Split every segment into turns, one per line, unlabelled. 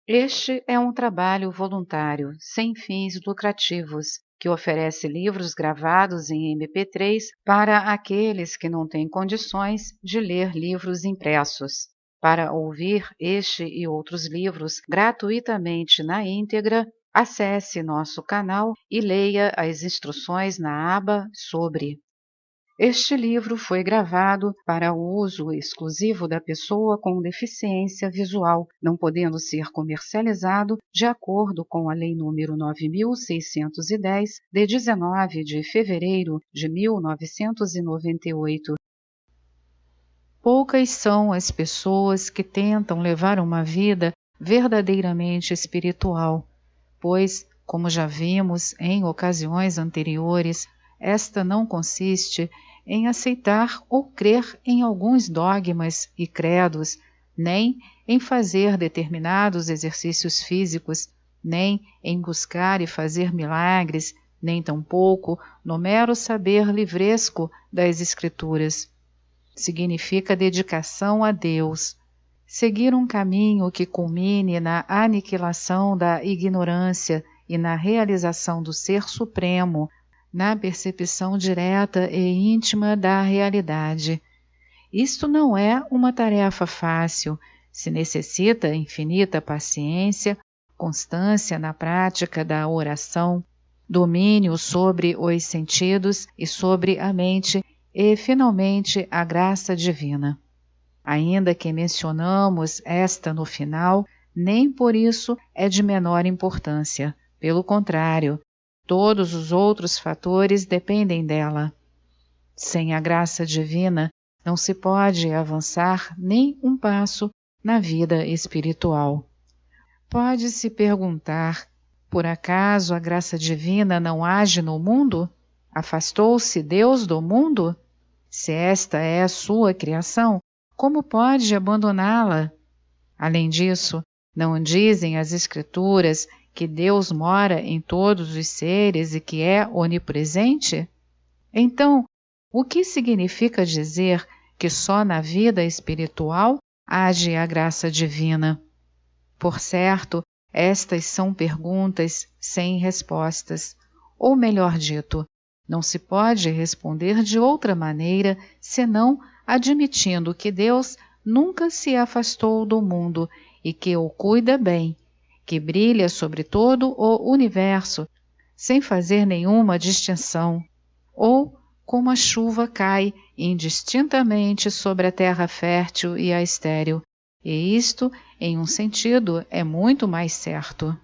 Este é um trabalho voluntário, sem fins lucrativos, que oferece livros gravados em MP3 para aqueles que não têm condições de ler livros impressos. Para ouvir este e outros livros gratuitamente na íntegra, acesse nosso canal e leia as instruções na aba Sobre. Este livro foi gravado para o uso exclusivo da pessoa com deficiência visual, não podendo ser comercializado de acordo com a Lei nº 9.610, de 19 de fevereiro de 1998. Poucas são as pessoas que tentam levar uma vida verdadeiramente espiritual, pois, como já vimos em ocasiões anteriores, esta não consiste em aceitar ou crer em alguns dogmas e credos, nem em fazer determinados exercícios físicos, nem em buscar e fazer milagres, nem tampouco no mero saber livresco das Escrituras. Significa dedicação a Deus, seguir um caminho que culmine na aniquilação da ignorância e na realização do Ser Supremo, na percepção direta e íntima da realidade. Isto não é uma tarefa fácil, se necessita infinita paciência, constância na prática da oração, domínio sobre os sentidos e sobre a mente e, finalmente, a graça divina. Ainda que mencionamos esta no final, nem por isso é de menor importância. Pelo contrário, todos os outros fatores dependem dela. Sem a graça divina, não se pode avançar nem um passo na vida espiritual. Pode-se perguntar, por acaso a graça divina não age no mundo? Afastou-se Deus do mundo? Se esta é a sua criação, como pode abandoná-la? Além disso, não dizem as Escrituras que Deus mora em todos os seres e que é onipresente? Então, o que significa dizer que só na vida espiritual age a graça divina? Por certo, estas são perguntas sem respostas, ou melhor dito, não se pode responder de outra maneira senão admitindo que Deus nunca se afastou do mundo e que o cuida bem, que brilha sobre todo o universo, sem fazer nenhuma distinção, ou como a chuva cai indistintamente sobre a terra fértil e a estéril, e isto, em um sentido, é muito mais certo.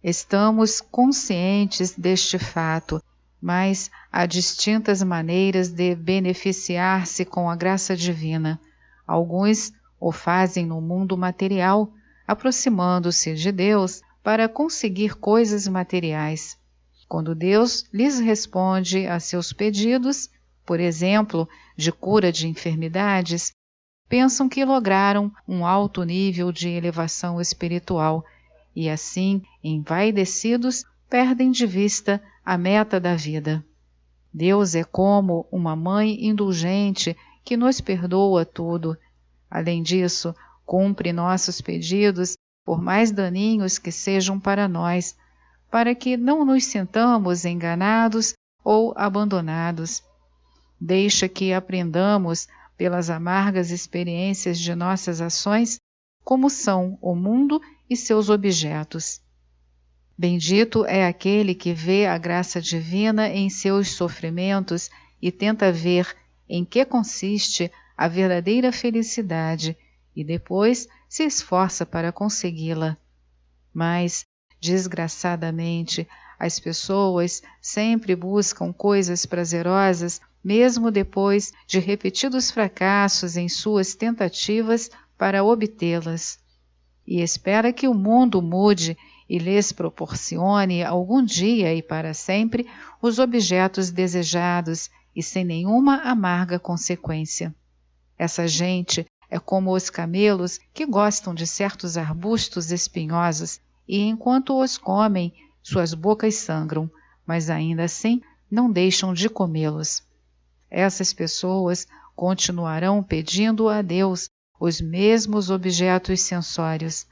Estamos conscientes deste fato, mas há distintas maneiras de beneficiar-se com a graça divina. Alguns o fazem no mundo material, aproximando-se de Deus para conseguir coisas materiais. Quando Deus lhes responde a seus pedidos, por exemplo, de cura de enfermidades, pensam que lograram um alto nível de elevação espiritual e assim, envaidecidos, perdem de vista a meta da vida. Deus é como uma mãe indulgente que nos perdoa tudo. Além disso, cumpre nossos pedidos, por mais daninhos que sejam para nós, para que não nos sintamos enganados ou abandonados. Deixa que aprendamos, pelas amargas experiências de nossas ações, como são o mundo e seus objetos. Bendito é aquele que vê a graça divina em seus sofrimentos e tenta ver em que consiste a verdadeira felicidade e depois se esforça para consegui-la. Mas, desgraçadamente, as pessoas sempre buscam coisas prazerosas mesmo depois de repetidos fracassos em suas tentativas para obtê-las, e espera que o mundo mude e lhes proporcione algum dia e para sempre os objetos desejados e sem nenhuma amarga consequência. Essa gente é como os camelos que gostam de certos arbustos espinhosos e enquanto os comem, suas bocas sangram, mas ainda assim não deixam de comê-los. Essas pessoas continuarão pedindo a Deus os mesmos objetos sensórios,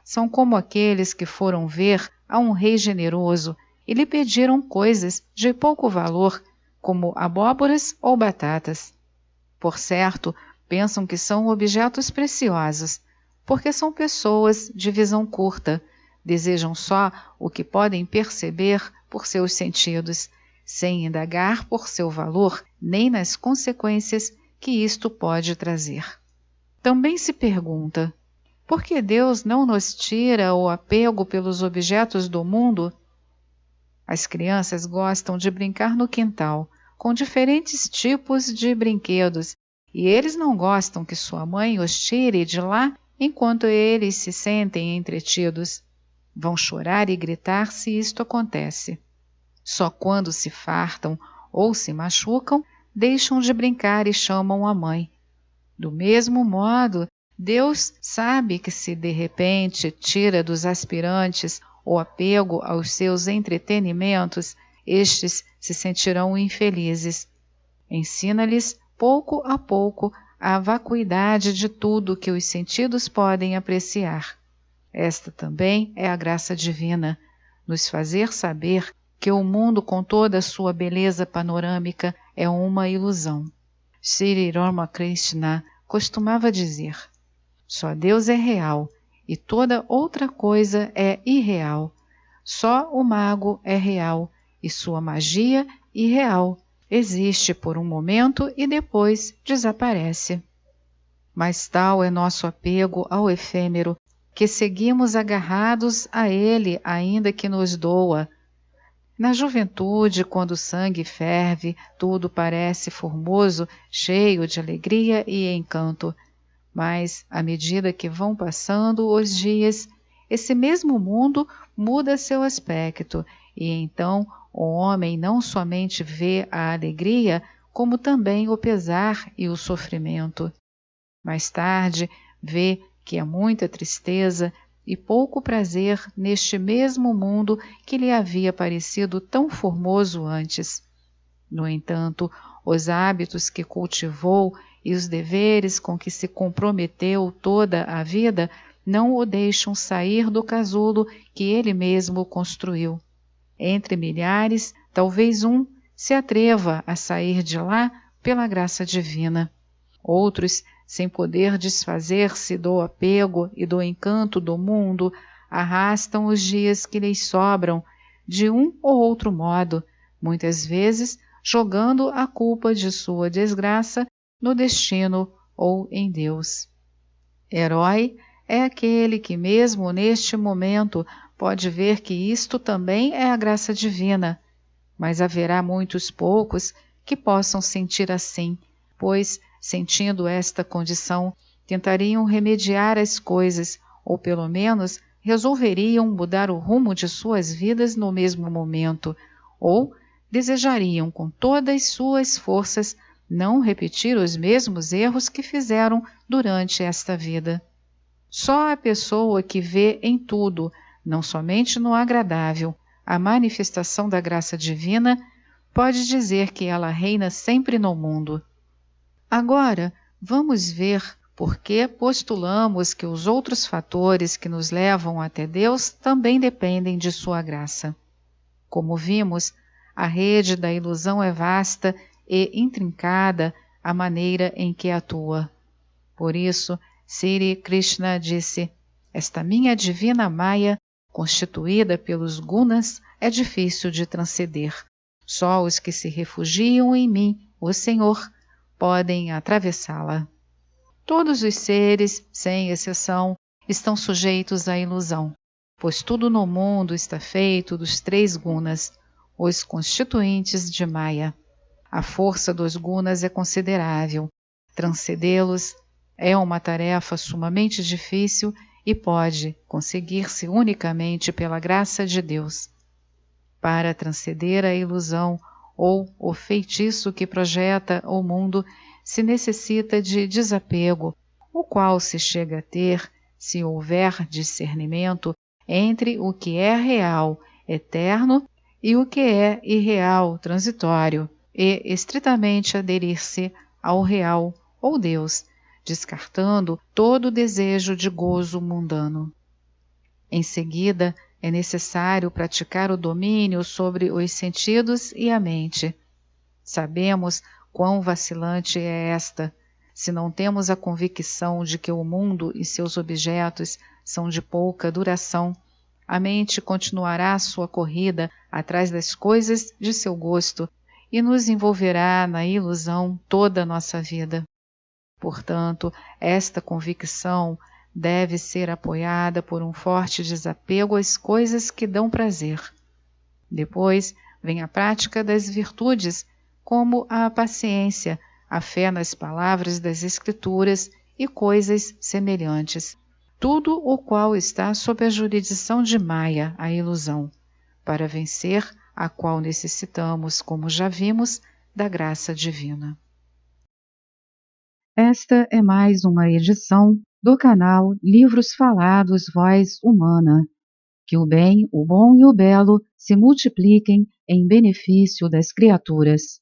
são como aqueles que foram ver a um rei generoso e lhe pediram coisas de pouco valor, como abóboras ou batatas. Por certo, pensam que são objetos preciosos, porque são pessoas de visão curta, desejam só o que podem perceber por seus sentidos, sem indagar por seu valor nem nas consequências que isto pode trazer. Também se pergunta: por que Deus não nos tira o apego pelos objetos do mundo? As crianças gostam de brincar no quintal, com diferentes tipos de brinquedos, e eles não gostam que sua mãe os tire de lá enquanto eles se sentem entretidos. Vão chorar e gritar se isto acontece. Só quando se fartam ou se machucam, deixam de brincar e chamam a mãe. Do mesmo modo, Deus sabe que se de repente tira dos aspirantes o apego aos seus entretenimentos, estes se sentirão infelizes. Ensina-lhes, pouco a pouco, a vacuidade de tudo que os sentidos podem apreciar. Esta também é a graça divina, nos fazer saber que o mundo com toda a sua beleza panorâmica é uma ilusão. Sri Ramakrishna costumava dizer: só Deus é real e toda outra coisa é irreal. Só o mago é real e sua magia irreal. Existe por um momento e depois desaparece. Mas tal é nosso apego ao efêmero que seguimos agarrados a ele ainda que nos doa. Na juventude, quando o sangue ferve, tudo parece formoso, cheio de alegria e encanto. Mas, à medida que vão passando os dias, esse mesmo mundo muda seu aspecto, e então o homem não somente vê a alegria, como também o pesar e o sofrimento. Mais tarde, vê que há muita tristeza e pouco prazer neste mesmo mundo que lhe havia parecido tão formoso antes. No entanto, os hábitos que cultivou e os deveres com que se comprometeu toda a vida não o deixam sair do casulo que ele mesmo construiu. Entre milhares, talvez um se atreva a sair de lá pela graça divina. Outros, sem poder desfazer-se do apego e do encanto do mundo, arrastam os dias que lhes sobram, de um ou outro modo, muitas vezes jogando a culpa de sua desgraça no destino ou em Deus. Herói é aquele que mesmo neste momento pode ver que isto também é a graça divina, mas haverá muitos poucos que possam sentir assim, pois, sentindo esta condição, tentariam remediar as coisas, ou pelo menos resolveriam mudar o rumo de suas vidas no mesmo momento, ou desejariam com todas as suas forças não repetir os mesmos erros que fizeram durante esta vida. Só a pessoa que vê em tudo, não somente no agradável, a manifestação da graça divina, pode dizer que ela reina sempre no mundo. Agora, vamos ver por que postulamos que os outros fatores que nos levam até Deus também dependem de sua graça. Como vimos, a rede da ilusão é vasta e intrincada a maneira em que atua. Por isso, Sri Krishna disse: esta minha divina Maya, constituída pelos gunas, é difícil de transcender. Só os que se refugiam em mim, o Senhor, podem atravessá-la. Todos os seres, sem exceção, estão sujeitos à ilusão, pois tudo no mundo está feito dos 3 gunas, os constituintes de Maya. A força dos gunas é considerável. Transcendê-los é uma tarefa sumamente difícil e pode conseguir-se unicamente pela graça de Deus. Para transcender a ilusão ou o feitiço que projeta o mundo, se necessita de desapego, o qual se chega a ter se houver discernimento entre o que é real, eterno, e o que é irreal, transitório, e estritamente aderir-se ao real ou Deus, descartando todo desejo de gozo mundano. Em seguida, é necessário praticar o domínio sobre os sentidos e a mente. Sabemos quão vacilante é esta, se não temos a convicção de que o mundo e seus objetos são de pouca duração. A mente continuará sua corrida atrás das coisas de seu gosto e nos envolverá na ilusão toda a nossa vida. Portanto, esta convicção deve ser apoiada por um forte desapego às coisas que dão prazer. Depois vem a prática das virtudes, como a paciência, a fé nas palavras das Escrituras e coisas semelhantes. Tudo o qual está sob a jurisdição de Maya, a ilusão, para vencer a qual necessitamos, como já vimos, da graça divina. Esta é mais uma edição do canal Livros Falados Voz Humana. Que o bem, o bom e o belo se multipliquem em benefício das criaturas.